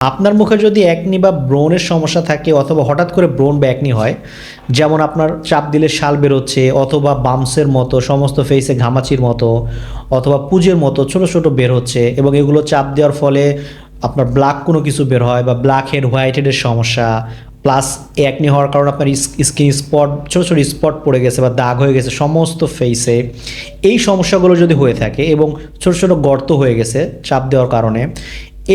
আপনার মুখে যদি একনি বা ব্রণের সমস্যা থাকে অথবা হঠাৎ করে ব্রণ বা একনি হয়, যেমন আপনার চাপ দিলে শাল বেরোচ্ছে অথবা বাম্পসের মতো সমস্ত ফেসে ঘামাচির মতো অথবা পুজের মতো ছোট ছোট বের হচ্ছে এবং এগুলো চাপ দেওয়ার ফলে আপনার ব্ল্যাক কোনো কিছু বের হয় বা ব্ল্যাক হেড হোয়াইট হেডের সমস্যা, প্লাস একনি হওয়ার কারণে আপনার স্কিন স্পট ছোটো ছোটো স্পট পড়ে গেছে বা দাগ হয়ে গেছে সমস্ত ফেসে, এই সমস্যাগুলো যদি হয়ে থাকে এবং ছোটো ছোটো গর্ত হয়ে গেছে চাপ দেওয়ার কারণে,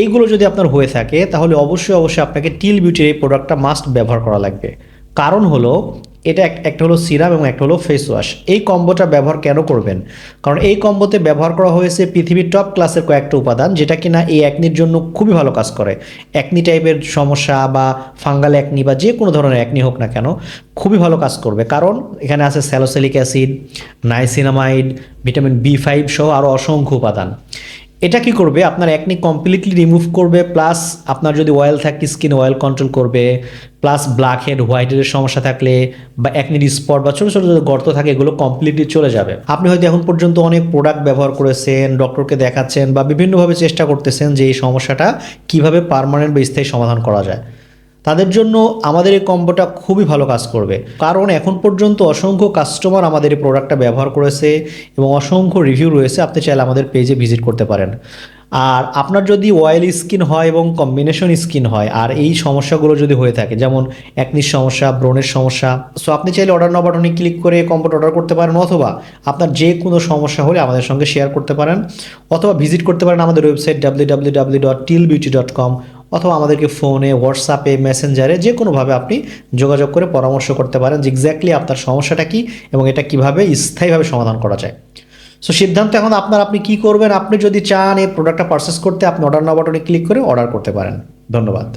এইগুলো যদি আপনার হয়ে থাকে তাহলে অবশ্যই অবশ্যই আপনাকে টিল বিউটির এই প্রোডাক্টটা মাস্ট ব্যবহার করা লাগবে। কারণ হলো এটা একটা হলো সিরাম এবং একটা হলো ফেস ওয়াশ। এই কম্বোটা ব্যবহার কেন করবেন? কারণ এই কম্বোতে ব্যবহার করা হয়েছে পৃথিবীর টপ ক্লাসের কয়েকটা উপাদান, যেটা কিনা এই অ্যাকনির জন্য খুবই ভালো কাজ করে। অ্যাকনি টাইপের সমস্যা বা ফাঙ্গাল অ্যাকনি বা যে কোনো ধরনের অ্যাকনি হোক না কেন খুবই ভালো কাজ করবে, কারণ এখানে আছে স্যালোসিলিক অ্যাসিড, নাইসিনামাইড, ভিটামিন বি5 সহ আরও অসংখ্য উপাদান। এটা কি করবে? আপনার অ্যাকনি কমপ্লিটলি রিমুভ করবে, প্লাস আপনার যদি অয়েল থাকে স্কিন অয়েল কন্ট্রোল করবে, প্লাস ব্ল্যাক হেড হোয়াইট হেডের সমস্যা থাকলে বা অ্যাকনির স্পট বা ছোটো ছোটো যদি গর্ত থাকে এগুলো কমপ্লিটলি চলে যাবে। আপনি হয়তো এখন পর্যন্ত অনেক প্রোডাক্ট ব্যবহার করেছেন, ডক্টরকে দেখাচ্ছেন বা বিভিন্নভাবে চেষ্টা করতেছেন যে এই সমস্যাটা কীভাবে পার্মানেন্ট বা স্থায়ী সমাধান করা যায়। তাদের জন্য আমাদের এই কম্বোটা খুবই ভালো কাজ করবে, কারণ এখন পর্যন্ত অসংখ্য কাস্টমার আমাদের এই প্রোডাক্টটা ব্যবহার করেছে এবং অসংখ্য রিভিউ রয়েছে। আপনি চাইলে আমাদের পেজে ভিজিট করতে পারেন। আর আপনার যদি অয়েলি স্কিন হয় এবং কম্বিনেশন স্কিন হয় আর এই সমস্যাগুলো যদি হয়ে থাকে, যেমন একনির সমস্যা, ব্রণের সমস্যা, সো আপনি চাইলে অর্ডার নাও বাটনে ক্লিক করে কম্বোটা অর্ডার করতে পারেন, অথবা আপনার যে কোনো সমস্যা হলে আমাদের সঙ্গে শেয়ার করতে পারেন, অথবা ভিজিট করতে পারেন আমাদের ওয়েবসাইট www.tilbeauty.com, অথবা আমাদেরকে ফোনে, হোয়াটসঅ্যাপে, মেসেঞ্জারে যে কোনোভাবে আপনি যোগাযোগ করে পরামর্শ করতে পারেন যে এক্স্যাক্টলি আপনার সমস্যাটা কী এবং এটা কীভাবে স্থায়ীভাবে সমাধান করা যায়। সো সিদ্ধান্ত এখন আপনার, আপনি কী করবেন। আপনি যদি চান এই প্রোডাক্টটা পারচেস করতে, আপনি অর্ডার নাও বাটনে ক্লিক করে অর্ডার করতে পারেন। ধন্যবাদ।